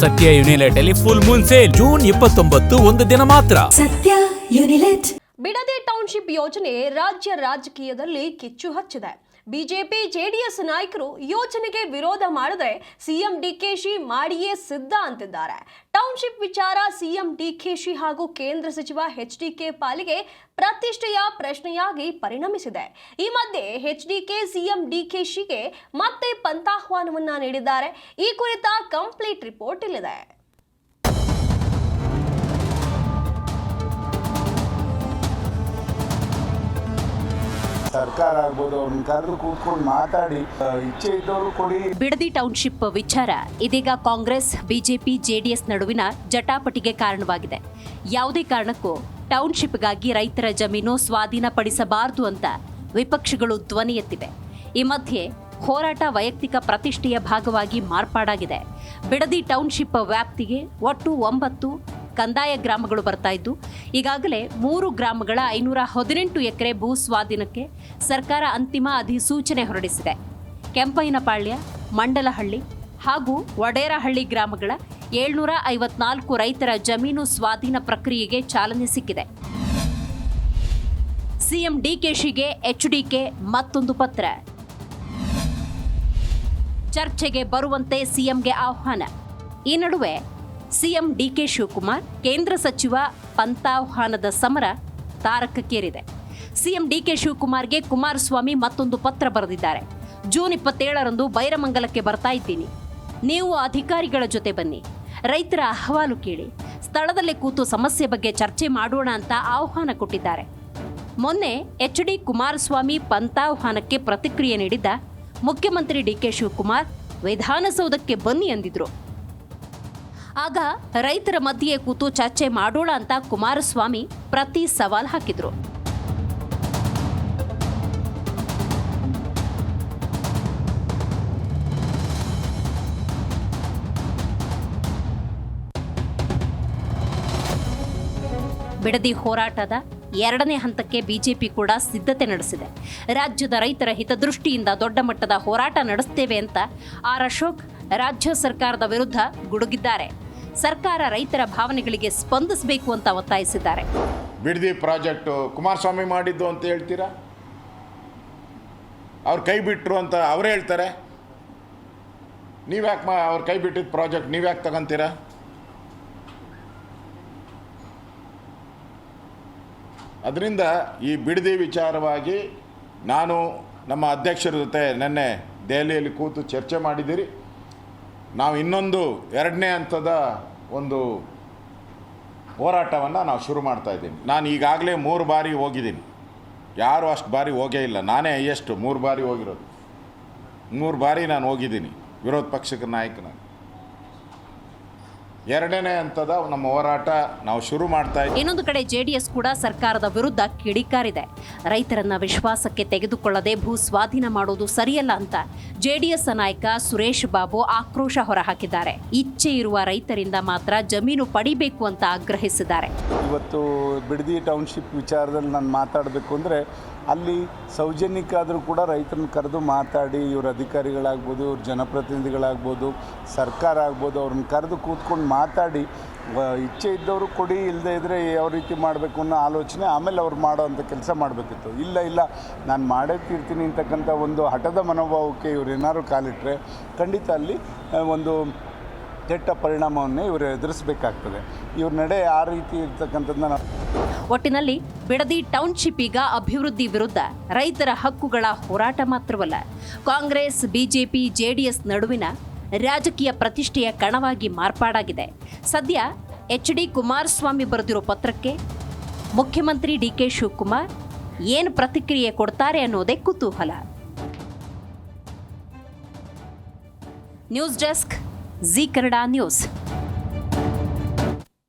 ಸತ್ಯ ಯುನಿಲೆಟ್ ಅಲ್ಲಿ full Moon sale June 29 ಒಂದು ದಿನ ಮಾತ್ರ. ಸತ್ಯ ಯುನಿಲೆಟ್. ಬಿಡದಿ ಟೌನ್ಶಿಪ್ ಯೋಜನೆ ರಾಜ್ಯ ರಾಜಕೀಯದಲ್ಲಿ ಕಿಚ್ಚು ಹಚ್ಚಿದೆ. ಬಿಜೆಪಿ ಜೆಡಿಎಸ್ ನಾಯಕರು ಯೋಜನೆಗೆ ವಿರೋಧ ಮಾಡಿದ್ರೆ ಸಿಎಂ ಡಿಕೆಶಿ ಮಾಡಿಯೇ ಸಿದ್ಧ ಅಂತಿದ್ದಾರೆ. ಟೌನ್ಶಿಪ್ ವಿಚಾರ ಸಿಎಂ ಡಿಕೆಶಿ ಹಾಗೂ ಕೇಂದ್ರ ಸಚಿವ ಎಚ್ಡಿಕೆ ಪಾಲಿಗೆ ಪ್ರತಿಷ್ಠೆಯ ಪ್ರಶ್ನೆಯಾಗಿ ಪರಿಣಮಿಸಿದೆ. ಈ ಮಧ್ಯೆ ಎಚ್ಡಿಕೆ ಸಿಎಂ ಡಿಕೆಶಿಗೆ ಮತ್ತೆ ಪಂಥಾಹ್ವಾನವನ್ನ ನೀಡಿದ್ದಾರೆ. ಈ ಕುರಿತ ಕಂಪ್ಲೀಟ್ ರಿಪೋರ್ಟ್ ಇಲ್ಲಿದೆ. ಸರ್ಕಾರ ಆಗ್ಬೋದು ಅವ್ರನ್ನ ಕರೆದು ಕೂತ್ಕೊಂಡು ಮಾತಾಡಿ ಇಚ್ಛೆ ಇದ್ದವರು ಕೊಡಿ. ಬಿಡದಿ ಟೌನ್ಶಿಪ್ ವಿಚಾರ ಇದೀಗ ಕಾಂಗ್ರೆಸ್ ಬಿಜೆಪಿ ಜೆಡಿಎಸ್ ನಡುವಿನ ಜಟಾಪಟಿಗೆ ಕಾರಣವಾಗಿದೆ. ಯಾವುದೇ ಕಾರಣಕ್ಕೂ ಟೌನ್ಶಿಪ್ಗಾಗಿ ರೈತರ ಜಮೀನು ಸ್ವಾಧೀನಪಡಿಸಬಾರದು ಅಂತ ವಿಪಕ್ಷಗಳು ಧ್ವನಿ ಎತ್ತಿವೆ. ಈ ಮಧ್ಯೆ ಹೋರಾಟ ವೈಯಕ್ತಿಕ ಪ್ರತಿಷ್ಠೆಯ ಭಾಗವಾಗಿ ಮಾರ್ಪಾಡಾಗಿದೆ. ಬಿಡದಿ ಟೌನ್ಶಿಪ್ ವ್ಯಾಪ್ತಿಗೆ ಒಟ್ಟು 9 ಕಂದಾಯ ಗ್ರಾಮಗಳು ಬರ್ತಾ ಇದ್ದು, ಈಗಾಗಲೇ 3 ಗ್ರಾಮಗಳ 518 ಎಕರೆ ಭೂ ಸ್ವಾಧೀನಕ್ಕೆ ಸರ್ಕಾರ ಅಂತಿಮ ಅಧಿಸೂಚನೆ ಹೊರಡಿಸಿದೆ. ಕೆಂಪಯ್ಯನಪಾಳ್ಯ, ಮಂಡಲಹಳ್ಳಿ ಹಾಗೂ ವಡೇರಹಳ್ಳಿ ಗ್ರಾಮಗಳ 754 ರೈತರ ಜಮೀನು ಸ್ವಾಧೀನ ಪ್ರಕ್ರಿಯೆಗೆ ಚಾಲನೆ ಸಿಕ್ಕಿದೆ. ಸಿಎಂ ಡಿಕೆಶಿಗೆ ಎಚ್ಡಿಕೆ ಮತ್ತೊಂದು ಪತ್ರ. ಚರ್ಚೆಗೆ ಬರುವಂತೆ ಸಿಎಂಗೆ ಆಹ್ವಾನ. ಈ ನಡುವೆ ಸಿಎಂ ಡಿಕೆ ಶಿವಕುಮಾರ್ ಕೇಂದ್ರ ಸಚಿವ ಪಂಥಾಹ್ವಾನದ ಸಮರ ತಾರಕಕ್ಕೇರಿದೆ. ಸಿಎಂ ಡಿಕೆ ಶಿವಕುಮಾರ್ಗೆ ಕುಮಾರಸ್ವಾಮಿ ಮತ್ತೊಂದು ಪತ್ರ ಬರೆದಿದ್ದಾರೆ. ಜೂನ್ 27ರಂದು ಬೈರಮಂಗಲಕ್ಕೆ ಬರ್ತಾ ಇದ್ದೀನಿ, ನೀವು ಅಧಿಕಾರಿಗಳ ಜೊತೆ ಬನ್ನಿ, ರೈತರ ಅಹವಾಲು ಕೇಳಿ, ಸ್ಥಳದಲ್ಲೇ ಕೂತು ಸಮಸ್ಯೆ ಬಗ್ಗೆ ಚರ್ಚೆ ಮಾಡೋಣ ಅಂತ ಆಹ್ವಾನ ಕೊಟ್ಟಿದ್ದಾರೆ. ಮೊನ್ನೆ ಎಚ್ಡಿ ಕುಮಾರಸ್ವಾಮಿ ಪಂಥಾಹ್ವಾನಕ್ಕೆ ಪ್ರತಿಕ್ರಿಯೆ ನೀಡಿದ್ದ ಮುಖ್ಯಮಂತ್ರಿ ಡಿಕೆ ಶಿವಕುಮಾರ್ ವಿಧಾನಸೌಧಕ್ಕೆ ಬನ್ನಿ ಎಂದಿದ್ರು. ಆಗ ರೈತರ ಮಧ್ಯೆ ಕೂತು ಚರ್ಚೆ ಮಾಡೋಣ ಅಂತ ಕುಮಾರಸ್ವಾಮಿ ಪ್ರತಿ ಸವಾಲ್ ಹಾಕಿದ್ರು. ಬಿಡದಿ ಹೋರಾಟದ 2ನೇ ಹಂತಕ್ಕೆ ಬಿಜೆಪಿ ಕೂಡ ಸಿದ್ಧತೆ ನಡೆಸಿದೆ. ರಾಜ್ಯದ ರೈತರ ಹಿತದೃಷ್ಟಿಯಿಂದ ದೊಡ್ಡ ಮಟ್ಟದ ಹೋರಾಟ ನಡೆಸುತ್ತೇವೆ ಅಂತ ಆರ್ ಅಶೋಕ್ ರಾಜ್ಯ ಸರ್ಕಾರದ ವಿರುದ್ಧ ಗುಡುಗಿದ್ದಾರೆ. ಸರ್ಕಾರ ರೈತರ ಭಾವನೆಗಳಿಗೆ ಸ್ಪಂದಿಸಬೇಕು ಅಂತ ಒತ್ತಾಯಿಸಿದ್ದಾರೆ. ಬಿಡದಿ ಪ್ರಾಜೆಕ್ಟು ಕುಮಾರಸ್ವಾಮಿ ಮಾಡಿದ್ದು ಅಂತ ಹೇಳ್ತೀರಾ? ಅವ್ರು ಕೈ ಬಿಟ್ಟರು ಅಂತ ಅವರೇ ಹೇಳ್ತಾರೆ. ನೀವ್ಯಾಕೆ ಅವ್ರು ಕೈ ಬಿಟ್ಟಿದ್ದ ಪ್ರಾಜೆಕ್ಟ್ ನೀವ್ಯಾಕೆ ತಗೊಂತೀರಾ? ಅದರಿಂದ ಈ ಬಿಡದಿ ವಿಚಾರವಾಗಿ ನಾನು ನಮ್ಮ ಅಧ್ಯಕ್ಷರ ಜೊತೆ ನಿನ್ನೆ ದೆಹಲಿಯಲ್ಲಿ ಕೂತು ಚರ್ಚೆ ಮಾಡಿದ್ದೀರಿ. ನಾವು ಇನ್ನೊಂದು 2ನೇ ಹಂತದ ಒಂದು ಹೋರಾಟವನ್ನು ನಾವು ಶುರು ಮಾಡ್ತಾಯಿದ್ದೀನಿ. ನಾನು ಈಗಾಗಲೇ 3 ಬಾರಿ ಹೋಗಿದ್ದೀನಿ. ಯಾರೂ ಅಷ್ಟು ಬಾರಿ ಹೋಗೇ ಇಲ್ಲ. ನಾನೇ ಹೈಯೆಸ್ಟ್ 3 ಬಾರಿ ಹೋಗಿರೋದು. 3 ಬಾರಿ ನಾನು ಹೋಗಿದ್ದೀನಿ ವಿರೋಧ ಪಕ್ಷದ ನಾಯಕನಾಗಿ. 2ನೇ ಹಂತದ ನಮ್ಮ ಹೋರಾಟ ನಾವು ಶುರು ಮಾಡ್ತಾ ಇದ್ದೀವಿ. ಇನ್ನೊಂದು ಕಡೆ ಜೆಡಿಎಸ್ ಕೂಡ ಸರ್ಕಾರದ ವಿರುದ್ಧ ಕಿಡಿಕಾರಿದೆ. ರೈತರನ್ನ ವಿಶ್ವಾಸಕ್ಕೆ ತೆಗೆದುಕೊಳ್ಳದೆ ಭೂ ಸ್ವಾಧೀನ ಮಾಡೋದು ಸರಿಯಲ್ಲ ಅಂತ ಜೆಡಿಎಸ್ ನಾಯಕ ಸುರೇಶ್ ಬಾಬು ಆಕ್ರೋಶ ಹೊರಹಾಕಿದ್ದಾರೆ. ಇಚ್ಛೆ ಇರುವ ರೈತರಿಂದ ಮಾತ್ರ ಜಮೀನು ಪಡಿಬೇಕು ಅಂತ ಆಗ್ರಹಿಸಿದ್ದಾರೆ. ಇವತ್ತು ಬಿಡದಿ ಟೌನ್ಶಿಪ್ ವಿಚಾರದಲ್ಲಿ ನಾನು ಮಾತಾಡಬೇಕು ಅಂದರೆ ಅಲ್ಲಿ ಸೌಜನ್ಯಕ್ಕೆ ಆದರೂ ಕೂಡ ರೈತರನ್ನ ಕರೆದು ಮಾತಾಡಿ, ಇವ್ರ ಅಧಿಕಾರಿಗಳಾಗ್ಬೋದು, ಇವ್ರ ಜನಪ್ರತಿನಿಧಿಗಳಾಗ್ಬೋದು, ಸರ್ಕಾರ ಆಗ್ಬೋದು, ಅವ್ರನ್ನ ಕರೆದು ಕೂತ್ಕೊಂಡು ಮಾತಾಡಿ ಇಚ್ಛೆ ಇದ್ದವರು ಕೊಡಿ, ಇಲ್ಲದೇ ಇದ್ದರೆ ಯಾವ ರೀತಿ ಮಾಡಬೇಕು ಅನ್ನೋ ಆಲೋಚನೆ ಆಮೇಲೆ ಅವ್ರು ಮಾಡೋ ಅಂಥ ಕೆಲಸ ಮಾಡಬೇಕಿತ್ತು. ಇಲ್ಲ ನಾನು ಮಾಡೇ ತೀರ್ತೀನಿ ಅಂತಕ್ಕಂಥ ಒಂದು ಹಠದ ಮನೋಭಾವಕ್ಕೆ ಇವ್ರು ಏನಾದ್ರು ಕಾಲಿಟ್ಟರೆ ಖಂಡಿತ ಅಲ್ಲಿ ಒಂದು ಕೆಟ್ಟ ಪರಿಣಾಮವನ್ನೇ ಇವರು ಎದುರಿಸಬೇಕಾಗ್ತದೆ. ಇವ್ರ ನಡೆ ಆ ರೀತಿ ಇರ್ತಕ್ಕಂಥದ್ದನ್ನ ಒಟ್ಟಿನಲ್ಲಿ ಬಿಡದಿ ಟೌನ್ಶಿಪ್ ಈಗ ಅಭಿವೃದ್ಧಿ ವಿರುದ್ಧ ರೈತರ ಹಕ್ಕುಗಳ ಹೋರಾಟ ಮಾತ್ರವಲ್ಲ, ಕಾಂಗ್ರೆಸ್ ಬಿಜೆಪಿ ಜೆಡಿಎಸ್ ನಡುವಿನ ರಾಜಕೀಯ ಪ್ರತಿಷ್ಠೆಯ ಕಣವಾಗಿ ಮಾರ್ಪಾಡಾಗಿದೆ. ಸದ್ಯ ಎಚ್ಡಿ ಕುಮಾರಸ್ವಾಮಿ ಬರೆದಿರೋ ಪತ್ರಕ್ಕೆ ಮುಖ್ಯಮಂತ್ರಿ ಡಿಕೆ ಶಿವಕುಮಾರ್ ಏನು ಪ್ರತಿಕ್ರಿಯೆ ಕೊಡ್ತಾರೆ ಅನ್ನೋದೇ ಕುತೂಹಲ. News desk, G Kannada news.